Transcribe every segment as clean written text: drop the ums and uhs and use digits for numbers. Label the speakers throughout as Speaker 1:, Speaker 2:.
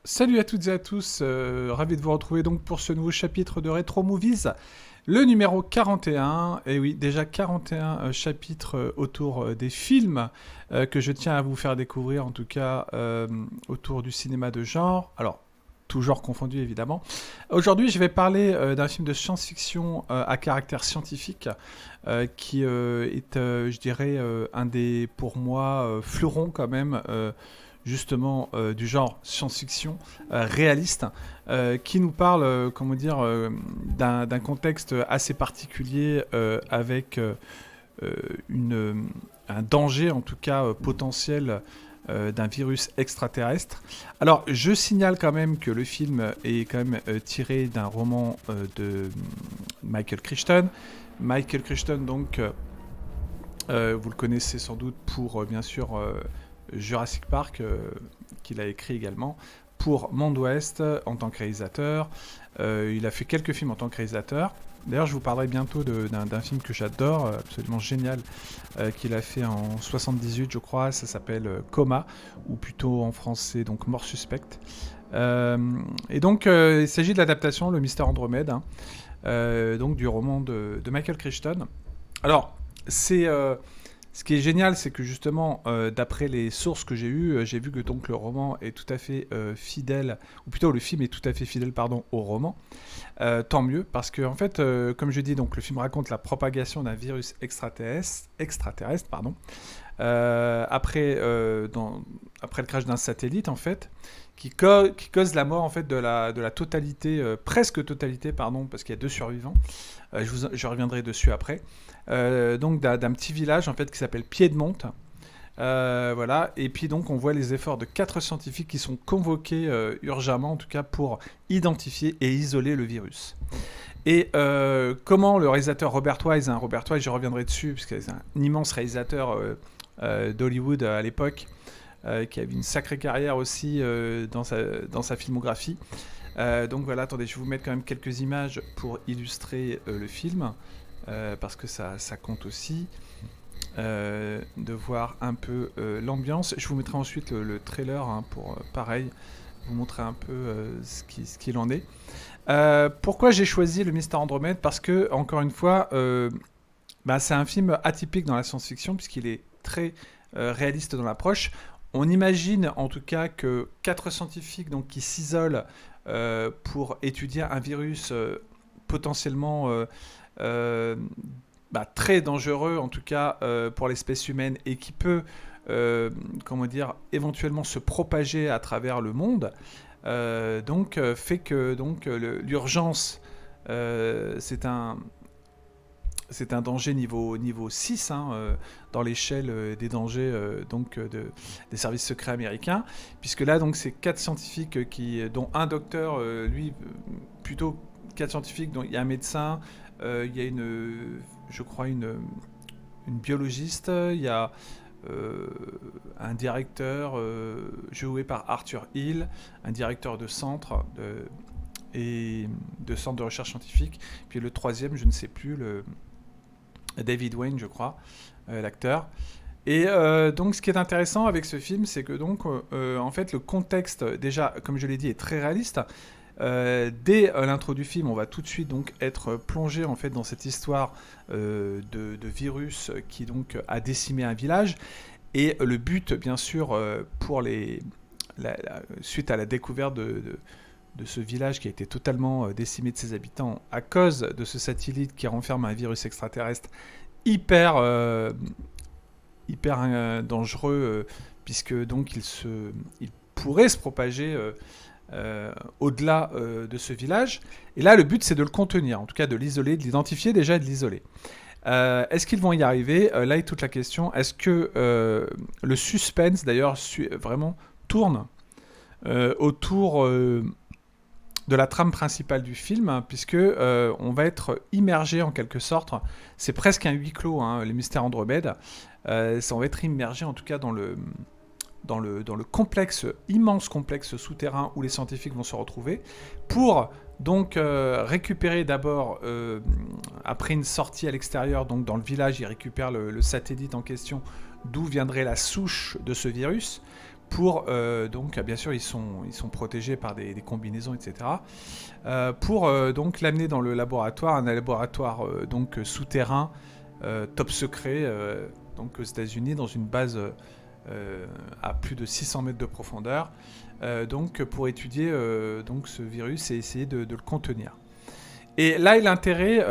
Speaker 1: Salut à toutes et à tous, ravi de vous retrouver donc pour ce nouveau chapitre de Retro Movies, le numéro 41, et oui, déjà 41 chapitres autour des films que je tiens à vous faire découvrir, en tout cas autour du cinéma de genre, alors tout genre confondu évidemment. Aujourd'hui je vais parler d'un film de science-fiction à caractère scientifique, qui est, je dirais, un des, pour moi, fleurons quand même, justement du genre science-fiction réaliste, qui nous parle, comment dire, d'un contexte assez particulier avec un danger, en tout cas potentiel, d'un virus extraterrestre. Alors, je signale quand même que le film est quand même tiré d'un roman de Michael Crichton. Michael Crichton, donc, vous le connaissez sans doute pour, bien sûr, Jurassic Park, qu'il a écrit également, pour Monde Ouest en tant que réalisateur. Il a fait quelques films en tant que réalisateur. D'ailleurs, je vous parlerai bientôt d'un film que j'adore, absolument génial, qu'il a fait en 78, je crois. Ça s'appelle Coma, ou plutôt en français, donc Mort suspecte. Et donc, il s'agit de l'adaptation Le Mystère Andromède, hein, donc du roman de Michael Crichton. Alors, ce qui est génial, c'est que justement, d'après les sources que j'ai eues, j'ai vu que donc le roman est tout à fait fidèle, ou plutôt le film est tout à fait fidèle, pardon, au roman. Tant mieux, parce que en fait, comme je dis, donc le film raconte la propagation d'un virus extraterrestre, pardon, après le crash d'un satellite, en fait, qui cause la mort en fait de la totalité, presque totalité, pardon, parce qu'il y a deux survivants. Je reviendrai dessus après. Donc d'un petit village en fait qui s'appelle Piedmont. Voilà, et puis donc on voit les efforts de 4 scientifiques qui sont convoqués urgemment, en tout cas pour identifier et isoler le virus. Et comment le réalisateur Robert Wise, je reviendrai dessus, parce que c'est un immense réalisateur d'Hollywood à l'époque, qui avait une sacrée carrière aussi dans sa filmographie. Donc voilà, attendez, je vais vous mettre quand même quelques images pour illustrer le film, parce que ça compte aussi. De voir un peu l'ambiance. Je vous mettrai ensuite le trailer, hein, pour, pareil, vous montrer un peu ce qu'il en est. Pourquoi j'ai choisi Le Mystère Andromède? Parce que, encore une fois, c'est un film atypique dans la science-fiction, puisqu'il est très réaliste dans l'approche. On imagine en tout cas que 4 scientifiques donc, qui s'isolent pour étudier un virus potentiellement très dangereux, en tout cas pour l'espèce humaine, et qui peut, comment dire, éventuellement se propager à travers le monde, fait que donc, l'urgence, c'est un danger niveau 6, hein, dans l'échelle des dangers des services secrets américains, puisque là, donc, c'est 4 scientifiques, dont un docteur, lui, plutôt 4 scientifiques, dont il y a un médecin, il y a je crois, une biologiste, il y a un directeur joué par Arthur Hill, un directeur de centre et de centre de recherche scientifique, puis le troisième, je ne sais plus, David Wayne, je crois, l'acteur. Et donc, ce qui est intéressant avec ce film, c'est que donc, en fait, le contexte, déjà, comme je l'ai dit, est très réaliste. Dès l'intro du film, on va tout de suite donc être plongé en fait dans cette histoire de virus qui donc a décimé un village. Et le but, bien sûr, suite à la découverte de ce village qui a été totalement décimé de ses habitants à cause de ce satellite qui renferme un virus extraterrestre hyper, hyper dangereux, puisque donc il pourrait se propager au-delà de ce village. Et là, le but, c'est de le contenir, en tout cas de l'isoler, de l'identifier déjà et de l'isoler. Est-ce qu'ils vont y arriver? Là est toute la question. Est-ce que le suspense, d'ailleurs, vraiment tourne autour de la trame principale du film, hein, puisque on va être immergé en quelque sorte. C'est presque un huis clos, hein, les mystères Andromède. On va être immergé en tout cas dans le complexe, immense complexe souterrain où les scientifiques vont se retrouver pour donc récupérer d'abord, après une sortie à l'extérieur, donc dans le village, ils récupèrent le satellite en question d'où viendrait la souche de ce virus, donc bien sûr ils sont protégés par des combinaisons, etc. Pour donc l'amener dans le laboratoire, un laboratoire donc souterrain, top secret, donc aux États-Unis, dans une base à plus de 600 mètres de profondeur, donc pour étudier donc ce virus et essayer de le contenir. Et là, l'intérêt,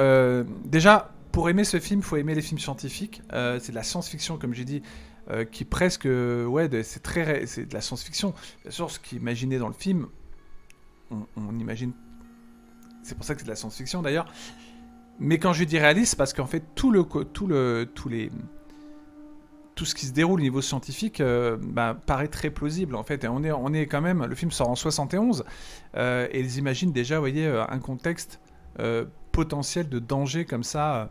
Speaker 1: déjà, pour aimer ce film, il faut aimer les films scientifiques. C'est de la science-fiction, comme j'ai dit, qui presque, ouais, c'est de la science-fiction. Bien sûr, ce qui est imaginé dans le film, on imagine. C'est pour ça que c'est de la science-fiction d'ailleurs. Mais quand je dis réaliste, c'est parce qu'en fait, tout ce qui se déroule au niveau scientifique paraît très plausible en fait. Et on est quand même. Le film sort en 71 et ils imaginent déjà, vous voyez, un contexte potentiel de danger comme ça,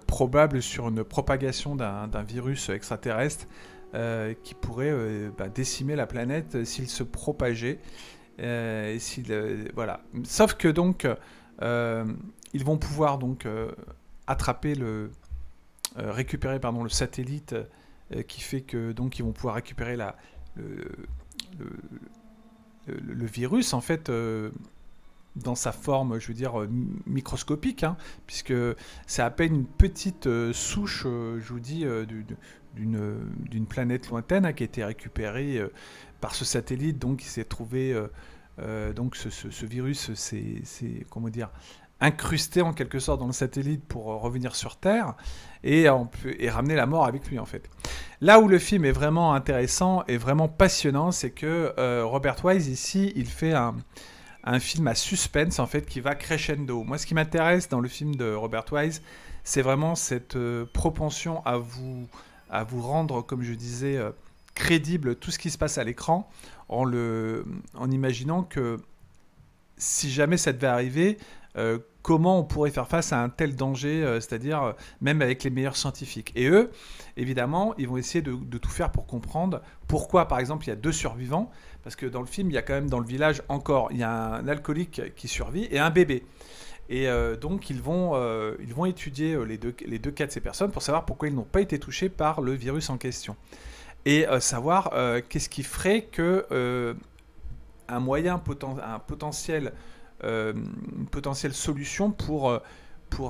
Speaker 1: probable sur une propagation d'un virus extraterrestre qui pourrait décimer la planète s'il se propageait. Voilà. Sauf que donc ils vont pouvoir donc attraper récupérer pardon, le satellite qui fait que donc ils vont pouvoir récupérer le, le, le virus en fait dans sa forme, je veux dire, microscopique, hein, puisque c'est à peine une petite souche, je vous dis, d'une planète lointaine qui a été récupérée par ce satellite, donc il s'est trouvé, donc ce virus, c'est, comment dire, incrusté en quelque sorte dans le satellite pour revenir sur Terre et ramener la mort avec lui en fait. Là où le film est vraiment intéressant et vraiment passionnant, c'est que Robert Wise ici, il fait un film à suspense en fait qui va crescendo. Moi, ce qui m'intéresse dans le film de Robert Wise, c'est vraiment cette propension à vous rendre, comme je disais, crédible tout ce qui se passe à l'écran, en imaginant que si jamais ça devait arriver, comment on pourrait faire face à un tel danger, c'est-à-dire même avec les meilleurs scientifiques. Et eux, évidemment, ils vont essayer de tout faire pour comprendre pourquoi, par exemple, il y a 2 survivants, parce que dans le film, il y a quand même dans le village il y a un alcoolique qui survit et un bébé. Et donc ils vont étudier les deux cas de ces personnes pour savoir pourquoi ils n'ont pas été touchés par le virus en question. Et savoir qu'est-ce qui ferait que un potentiel une potentielle solution pour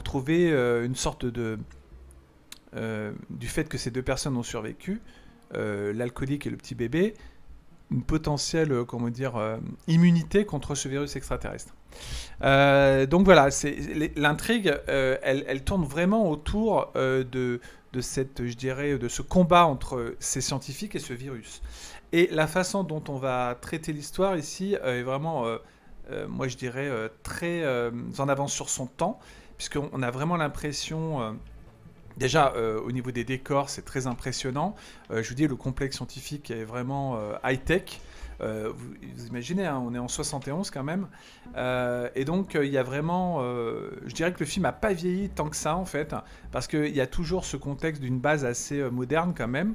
Speaker 1: trouver une sorte du fait que ces 2 personnes ont survécu, l'alcoolique et le petit bébé, une potentielle immunité contre ce virus extraterrestre. Donc voilà, l'intrigue, elle tourne vraiment autour de ce combat entre ces scientifiques et ce virus. Et la façon dont on va traiter l'histoire ici est vraiment, moi je dirais, très en avance sur son temps, puisqu'on a vraiment l'impression... Déjà, au niveau des décors, c'est très impressionnant. Je vous dis, le complexe scientifique est vraiment high-tech. Vous imaginez, hein, on est en 71 quand même. Et donc, il y a vraiment... je dirais que le film n'a pas vieilli tant que ça, en fait, parce qu'il y a toujours ce contexte d'une base assez moderne quand même,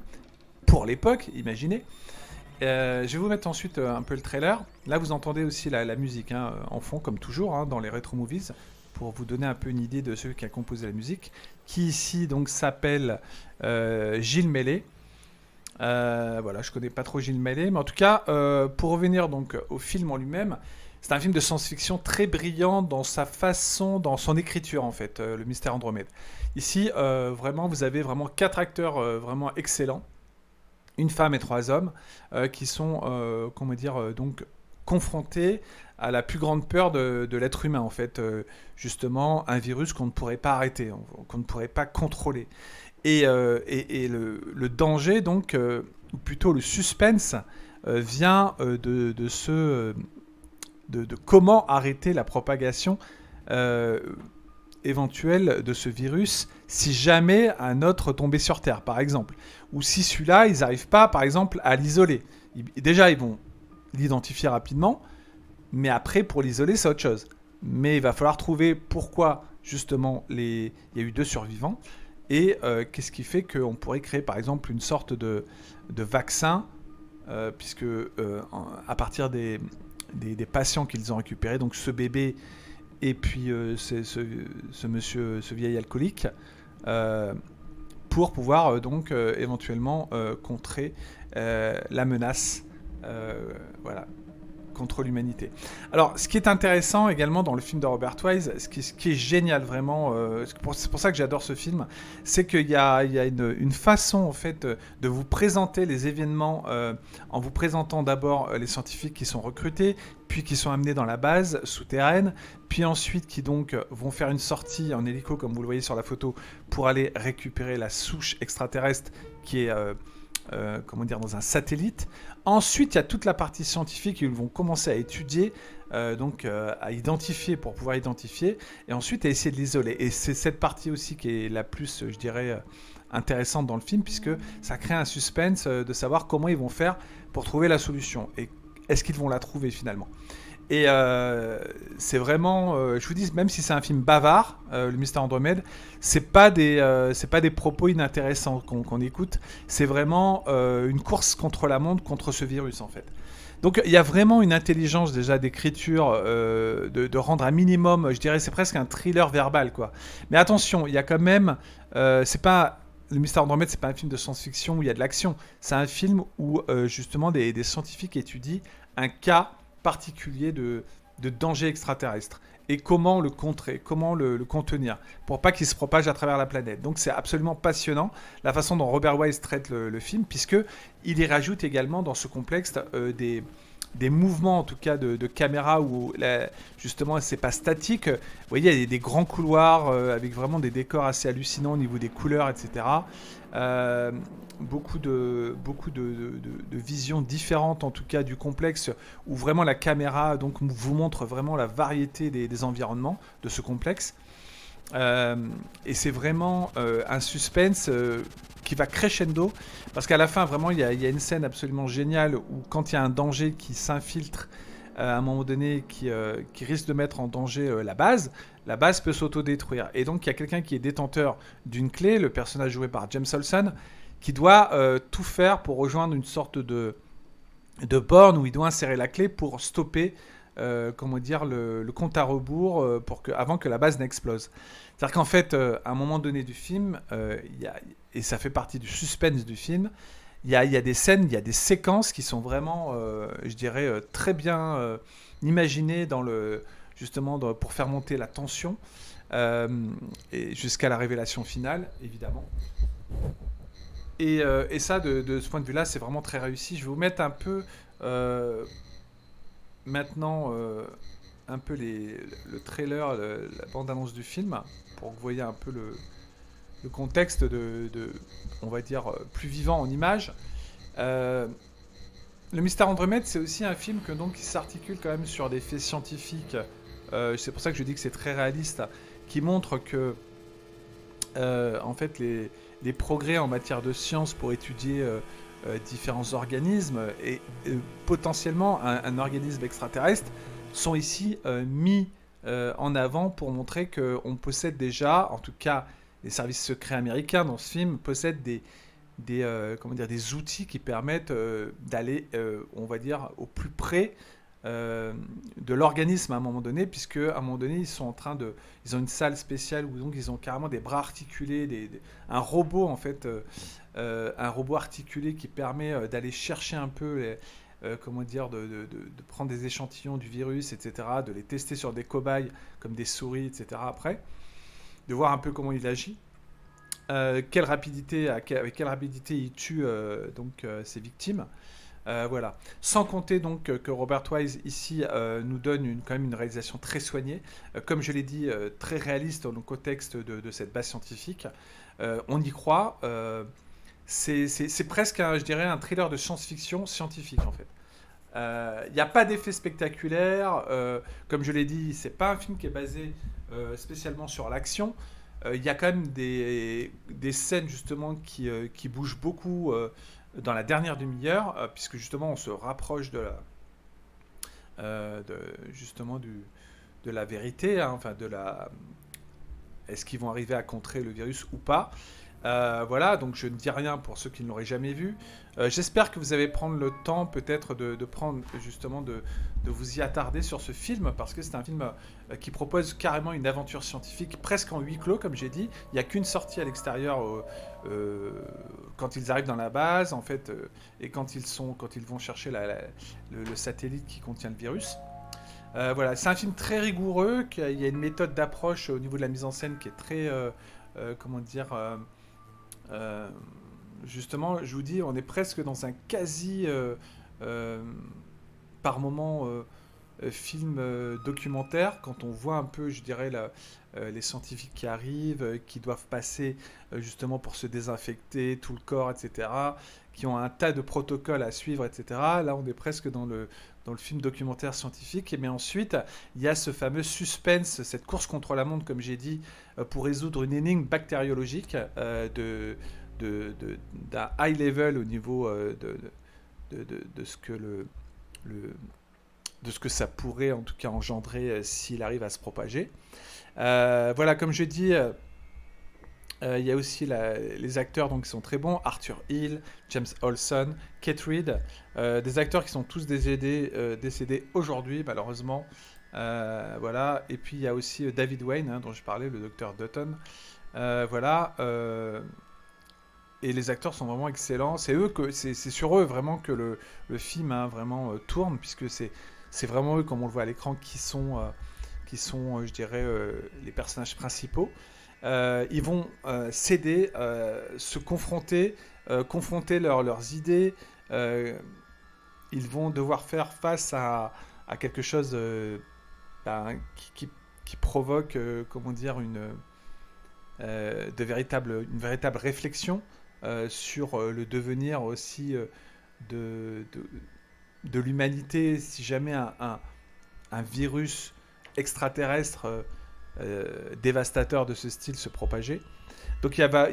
Speaker 1: pour l'époque, imaginez. Je vais vous mettre ensuite un peu le trailer. Là, vous entendez aussi la musique hein, en fond, comme toujours, hein, dans les retro movies, pour vous donner un peu une idée de celui qui a composé la musique, qui ici donc s'appelle Gilles Mellet. Voilà, je connais pas trop Gilles Mellet, mais en tout cas, pour revenir donc au film en lui-même, c'est un film de science-fiction très brillant dans sa façon, dans son écriture en fait, le Mystère Andromède. Ici, vraiment, vous avez vraiment 4 acteurs vraiment excellents, une femme et 3 hommes, qui sont, donc confrontés à la plus grande peur de l'être humain, en fait, justement, un virus qu'on ne pourrait pas arrêter, qu'on ne pourrait pas contrôler. Et le danger, donc, ou plutôt le suspense, vient de comment arrêter la propagation éventuelle de ce virus si jamais un autre tombait sur Terre, par exemple. Ou si celui-là, ils n'arrivent pas, par exemple, à l'isoler. Déjà, ils vont l'identifier rapidement, mais après, pour l'isoler, c'est autre chose. Mais il va falloir trouver pourquoi, justement, il y a eu 2 survivants, et qu'est-ce qui fait qu'on pourrait créer, par exemple, une sorte de vaccin, puisque à partir des patients qu'ils ont récupérés, donc ce bébé et puis ce vieil alcoolique, pour pouvoir donc éventuellement contrer la menace, voilà, contre l'humanité. Alors, ce qui est intéressant également dans le film de Robert Wise, ce qui est génial vraiment, c'est pour ça que j'adore ce film, c'est qu'il y a une façon en fait de vous présenter les événements en vous présentant d'abord les scientifiques qui sont recrutés, puis qui sont amenés dans la base souterraine, puis ensuite qui donc vont faire une sortie en hélico, comme vous le voyez sur la photo, pour aller récupérer la souche extraterrestre qui est comment dire, dans un satellite. Ensuite, il y a toute la partie scientifique qu'ils vont commencer à étudier, à identifier pour pouvoir identifier, et ensuite à essayer de l'isoler. Et c'est cette partie aussi qui est la plus, je dirais, intéressante dans le film, puisque ça crée un suspense de savoir comment ils vont faire pour trouver la solution. Et est-ce qu'ils vont la trouver finalement? Et c'est vraiment, je vous dis, même si c'est un film bavard, le Mystère Andromède, c'est pas des propos inintéressants qu'on écoute. C'est vraiment une course contre la montre, contre ce virus en fait. Donc il y a vraiment une intelligence déjà d'écriture, de rendre un minimum, je dirais, c'est presque un thriller verbal quoi. Mais attention, il y a quand même, c'est pas le Mystère Andromède, c'est pas un film de science-fiction où il y a de l'action. C'est un film où justement des scientifiques étudient un cas particulier de danger extraterrestre et comment le contrer, comment le contenir pour pas qu'il se propage à travers la planète. Donc c'est absolument passionnant la façon dont Robert Wise traite le film, puisque il y rajoute également dans ce complexe des mouvements en tout cas de caméra où justement c'est pas statique. Vous voyez, il y a des grands couloirs avec vraiment des décors assez hallucinants au niveau des couleurs, etc. Beaucoup de visions différentes en tout cas du complexe où vraiment la caméra donc vous montre vraiment la variété des environnements de ce complexe. Et c'est vraiment un suspense qui va crescendo parce qu'à la fin vraiment il y a une scène absolument géniale où quand il y a un danger qui s'infiltre à un moment donné qui risque de mettre en danger la base peut s'autodétruire. Et donc il y a quelqu'un qui est détenteur d'une clé, le personnage joué par James Olsen, qui doit tout faire pour rejoindre une sorte de borne où il doit insérer la clé pour stopper comment dire, le compte à rebours avant que la base n'explose. C'est-à-dire qu'en fait, à un moment donné du film, et ça fait partie du suspense du film, il y a des scènes, il y a des séquences qui sont vraiment, je dirais, très bien imaginées justement pour faire monter la tension et jusqu'à la révélation finale, évidemment. Et ça, de ce point de vue-là, c'est vraiment très réussi. Je vais vous mettre un peu maintenant un peu le trailer, la bande-annonce du film, pour que vous voyez un peu le contexte on va dire, plus vivant en images. Le Mystère Andromède, c'est aussi un film qui s'articule quand même sur des faits scientifiques. C'est pour ça que je dis que c'est très réaliste, qui montre que en fait les progrès en matière de science pour étudier différents organismes et potentiellement un organisme extraterrestre sont ici mis en avant pour montrer qu'on possède déjà, en tout cas les services secrets américains dans ce film possèdent comment dire, des outils qui permettent d'aller, on va dire, au plus près de l'organisme à un moment donné, puisque à un moment donné ils ont une salle spéciale où donc ils ont carrément des bras articulés, un robot en fait, un robot articulé qui permet d'aller chercher un peu comment dire, de prendre des échantillons du virus, etc., de les tester sur des cobayes comme des souris, etc. après, de voir un peu comment il agit. Avec quelle rapidité il tue ses victimes. Voilà. Sans compter donc que Robert Wise ici nous donne quand même une réalisation très soignée, comme je l'ai dit, très réaliste dans le contexte de cette base scientifique. On y croit. C'est presque, je dirais, un thriller de science-fiction scientifique en fait. Il n'y a pas d'effet spectaculaire. Comme je l'ai dit, c'est pas un film qui est basé spécialement sur l'action. Il y a quand même des scènes justement qui bougent beaucoup dans la dernière demi-heure, puisque justement on se rapproche justement de la vérité, hein, enfin est-ce qu'ils vont arriver à contrer le virus ou pas. Voilà, donc je ne dis rien pour ceux qui ne l'auraient jamais vu. J'espère que vous allez prendre le temps peut-être de prendre justement de vous y attarder sur ce film, parce que c'est un film qui propose carrément une aventure scientifique presque en huis clos, comme j'ai dit. Il n'y a qu'une sortie à l'extérieur euh, quand ils arrivent dans la base, en fait, et quand ils vont chercher le satellite qui contient le virus. Voilà, c'est un film très rigoureux, il y a une méthode d'approche au niveau de la mise en scène qui est très, comment dire, euh, justement, je vous dis, on est presque dans un quasi, euh, par moment, film documentaire, quand on voit un peu, je dirais, les scientifiques qui arrivent, qui doivent passer justement pour se désinfecter tout le corps, etc., qui ont un tas de protocoles à suivre, etc. Là, on est presque dans le film documentaire scientifique. Mais ensuite, il y a ce fameux suspense, cette course contre la montre, comme j'ai dit, pour résoudre une énigme bactériologique d'un high level au niveau de ce que le- de ce que ça pourrait en tout cas engendrer s'il arrive à se propager. Voilà, comme je dis, il y a aussi les acteurs donc, qui sont très bons. Arthur Hill, James Olson, Kate Reid. Des acteurs qui sont tous décédés aujourd'hui, malheureusement. Voilà. Et puis il y a aussi David Wayne, hein, dont je parlais, le docteur Dutton. Voilà. Et les acteurs sont vraiment excellents. C'est sur eux vraiment que le film hein, vraiment tourne, puisque c'est vraiment eux, comme on le voit à l'écran, qui sont je dirais, les personnages principaux. Ils vont céder, se confronter leurs idées. euh, Ils vont devoir faire face à quelque chose ben, qui provoque, comment dire, une véritable réflexion sur le devenir aussi de, de, de l'humanité si jamais un virus extraterrestre dévastateur de ce style se propageait. Donc il va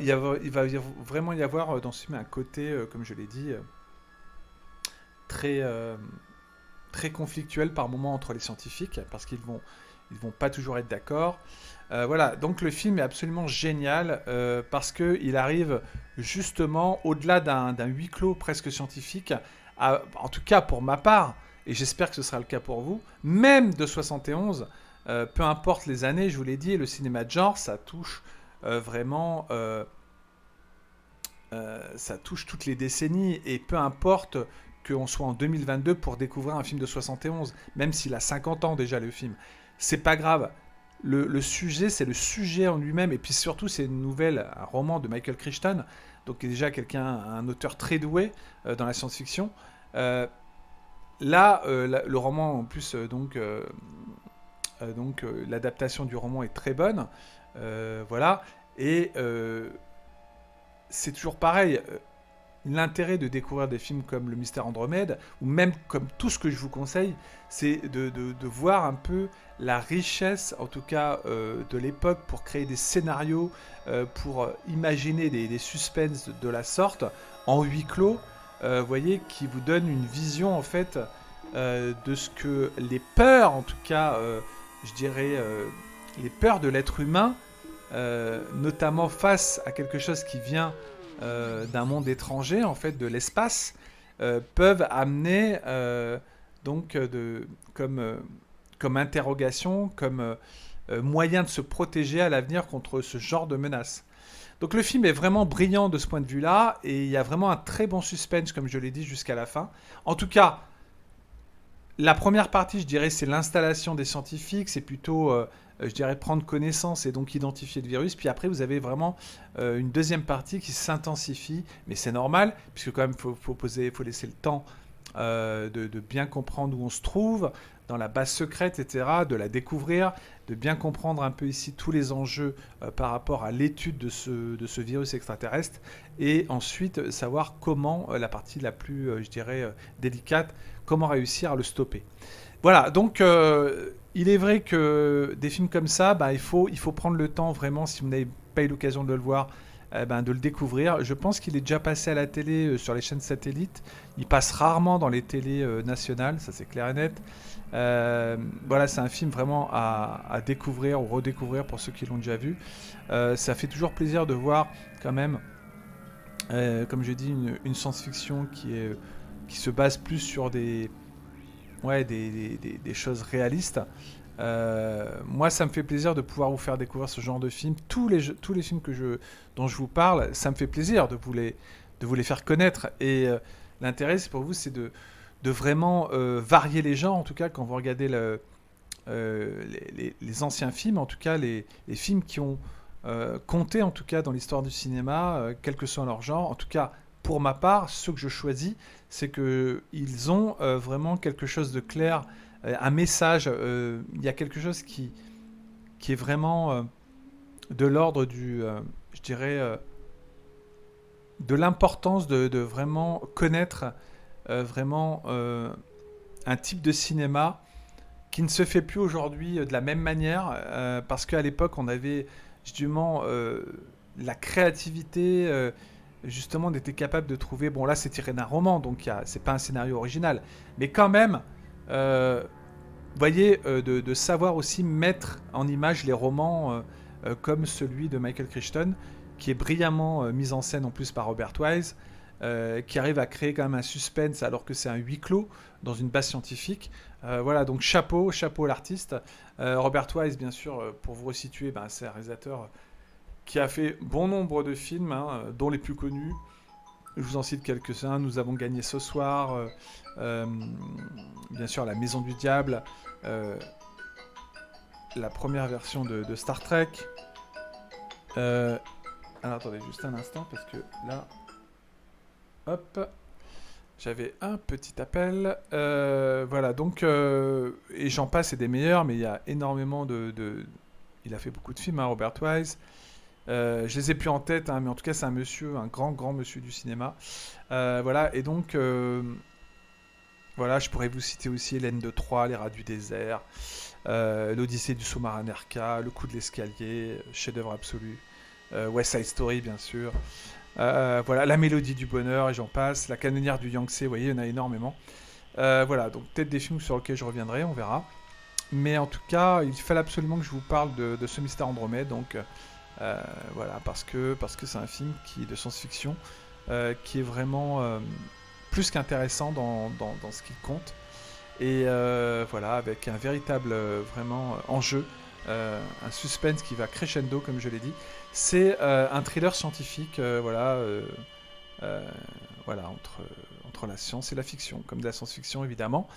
Speaker 1: vraiment y avoir dans ce film un côté, comme je l'ai dit, très, très conflictuel par moments entre les scientifiques, parce qu'ils vont pas toujours être d'accord. Voilà, donc le film est absolument génial parce qu'il arrive justement au-delà d'un huis clos presque scientifique, en tout cas pour ma part, et j'espère que ce sera le cas pour vous, même de 71, peu importe les années, je vous l'ai dit, le cinéma de genre, vraiment, ça touche toutes les décennies, et peu importe qu'on soit en 2022 pour découvrir un film de 71, même s'il a 50 ans déjà le film, c'est pas grave. Le sujet, c'est le sujet en lui-même, et puis surtout, c'est une nouvelle, un roman de Michael Crichton, donc qui est déjà un auteur très doué dans la science-fiction. Euh, Là, le roman, en plus, l'adaptation du roman est très bonne, voilà, et c'est toujours pareil. L'intérêt de découvrir des films comme Le Mystère Andromède, ou même comme tout ce que je vous conseille, c'est de voir un peu la richesse, en tout cas de l'époque, pour créer des scénarios, pour imaginer des suspens de la sorte, en huis clos, voyez, qui vous donne une vision, en fait, de ce que les peurs, en tout cas, je dirais, les peurs de l'être humain, notamment face à quelque chose qui vient d'un monde étranger, en fait, de l'espace, peuvent amener donc comme interrogation, comme moyen de se protéger à l'avenir contre ce genre de menaces. Donc le film est vraiment brillant de ce point de vue-là, et il y a vraiment un très bon suspense, comme je l'ai dit, jusqu'à la fin. En tout cas, la première partie, je dirais, c'est l'installation des scientifiques, c'est plutôt, je dirais, prendre connaissance et donc identifier le virus. Puis après, vous avez vraiment une deuxième partie qui s'intensifie, mais c'est normal, puisque quand même, faut laisser le temps de bien comprendre où on se trouve, dans la base secrète, etc., de la découvrir, de bien comprendre un peu ici tous les enjeux par rapport à l'étude de ce virus extraterrestre, et ensuite savoir comment, la partie la plus, je dirais, délicate, comment réussir à le stopper. Voilà, donc il est vrai que des films comme ça, bah, il faut prendre le temps vraiment, si vous n'avez pas eu l'occasion de le voir, de le découvrir. Je pense qu'il est déjà passé à la télé sur les chaînes satellites. Il passe rarement dans les télés nationales, ça c'est clair et net. Voilà, c'est un film vraiment à découvrir ou redécouvrir pour ceux qui l'ont déjà vu. Ça fait toujours plaisir de voir quand même, comme je dis, une science-fiction qui se base plus sur des choses réalistes. Moi, ça me fait plaisir de pouvoir vous faire découvrir ce genre de films. Tous les films dont je vous parle, ça me fait plaisir de vous les faire connaître. Et l'intérêt, c'est pour vous, c'est de vraiment varier les genres. En tout cas, quand vous regardez les anciens films, en tout cas les films qui ont compté en tout cas dans l'histoire du cinéma, quel que soit leur genre. En tout cas, pour ma part, ceux que je choisis, c'est qu'ils ont vraiment quelque chose de clair, un message. Il y a quelque chose qui est vraiment de l'ordre je dirais, de l'importance de vraiment connaître vraiment un type de cinéma qui ne se fait plus aujourd'hui de la même manière, parce qu'à l'époque, on avait justement la créativité, justement, on était capable de trouver... Bon, là, c'est tiré d'un roman, donc c'est pas un scénario original. Mais quand même, vous voyez, de savoir aussi mettre en image les romans comme celui de Michael Crichton, qui est brillamment mis en scène en plus par Robert Wise, qui arrive à créer quand même un suspense alors que c'est un huis clos dans une base scientifique. Voilà, donc chapeau à l'artiste. Robert Wise, bien sûr, pour vous resituer, c'est un réalisateur qui a fait bon nombre de films, dont les plus connus. Je vous en cite quelques-uns. Nous avons gagné ce soir, bien sûr, La Maison du Diable, la première version de Star Trek. Alors attendez juste un instant parce que là, hop, j'avais un petit appel. Voilà, donc et j'en passe, c'est des meilleurs, mais il y a énormément il a fait beaucoup de films, Robert Wise. Je les ai plus en tête, mais en tout cas c'est un grand monsieur du cinéma. Voilà, et donc voilà, je pourrais vous citer aussi Hélène de Troie, Les Rats du désert, L'Odyssée du sous-marin Nerka, Le coup de l'escalier, chef-d'œuvre absolu, West Side Story bien sûr, voilà, La Mélodie du bonheur et j'en passe, La canonnière du Yangtze, vous voyez, il y en a énormément. Voilà, donc peut-être des films sur lesquels je reviendrai, on verra. Mais en tout cas, il fallait absolument que je vous parle de ce Mystère Andromède, donc voilà, parce que c'est un film de science-fiction qui est vraiment plus qu'intéressant dans ce qu'il compte. Et voilà, avec un véritable vraiment enjeu, un suspense qui va crescendo, comme je l'ai dit. C'est un thriller scientifique, voilà, entre la science et la fiction, comme de la science-fiction évidemment.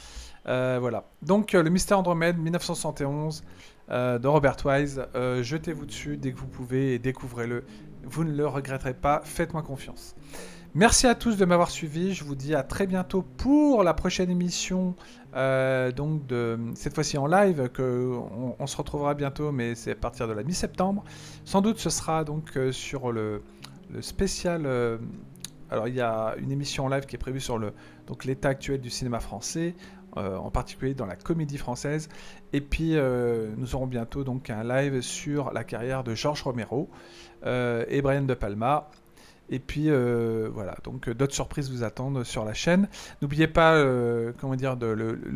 Speaker 1: Voilà. Donc le Mystère Andromède 1971 de Robert Wise. Jetez-vous dessus dès que vous pouvez et découvrez-le. Vous ne le regretterez pas. Faites-moi confiance. Merci à tous de m'avoir suivi. Je vous dis à très bientôt pour la prochaine émission. Donc cette fois-ci en live, on se retrouvera bientôt, mais c'est à partir de la mi-septembre. Sans doute ce sera donc sur le spécial. Alors il y a une émission en live qui est prévue sur donc l'état actuel du cinéma français, en particulier dans la comédie française. Et puis nous aurons bientôt donc un live sur la carrière de George Romero et Brian De Palma. Et puis voilà, donc d'autres surprises vous attendent sur la chaîne. N'oubliez pas le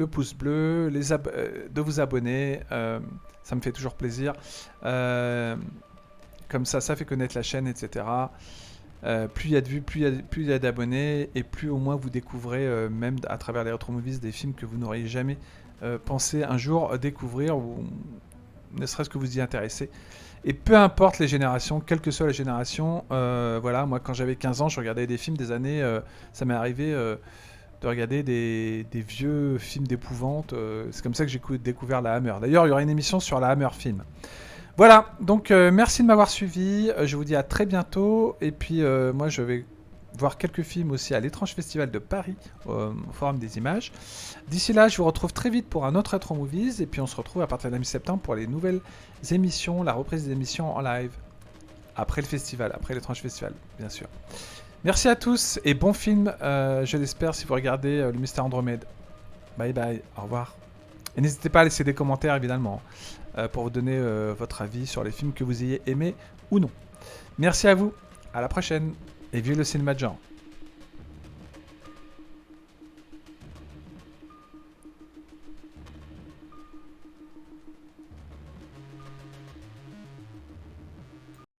Speaker 1: pouce bleu, de vous abonner, ça me fait toujours plaisir. Comme ça fait connaître la chaîne, etc. Plus il y a de vues, plus il y a d'abonnés, et plus au moins vous découvrez, même à travers les Retro Movies, des films que vous n'auriez jamais pensé un jour découvrir, ou ne serait-ce que vous y intéresser. Et peu importe les générations, quelle que soit la génération, voilà, moi quand j'avais 15 ans, je regardais des films des années, ça m'est arrivé de regarder des vieux films d'épouvante, c'est comme ça que j'ai découvert la Hammer. D'ailleurs, il y aura une émission sur la Hammer film. Voilà, donc merci de m'avoir suivi, je vous dis à très bientôt, et puis moi je vais voir quelques films aussi à l'Étrange Festival de Paris, au Forum des Images. D'ici là, je vous retrouve très vite pour un autre Retro Movies, et puis on se retrouve à partir de la mi-septembre pour les nouvelles émissions, la reprise des émissions en live, après le festival, après l'Étrange Festival, bien sûr. Merci à tous, et bon film, je l'espère, si vous regardez le Mystère Andromède. Bye bye, au revoir. Et n'hésitez pas à laisser des commentaires, évidemment, pour vous donner votre avis sur les films que vous ayez aimés ou non. Merci à vous, À la prochaine. Et vive le cinéma de genre.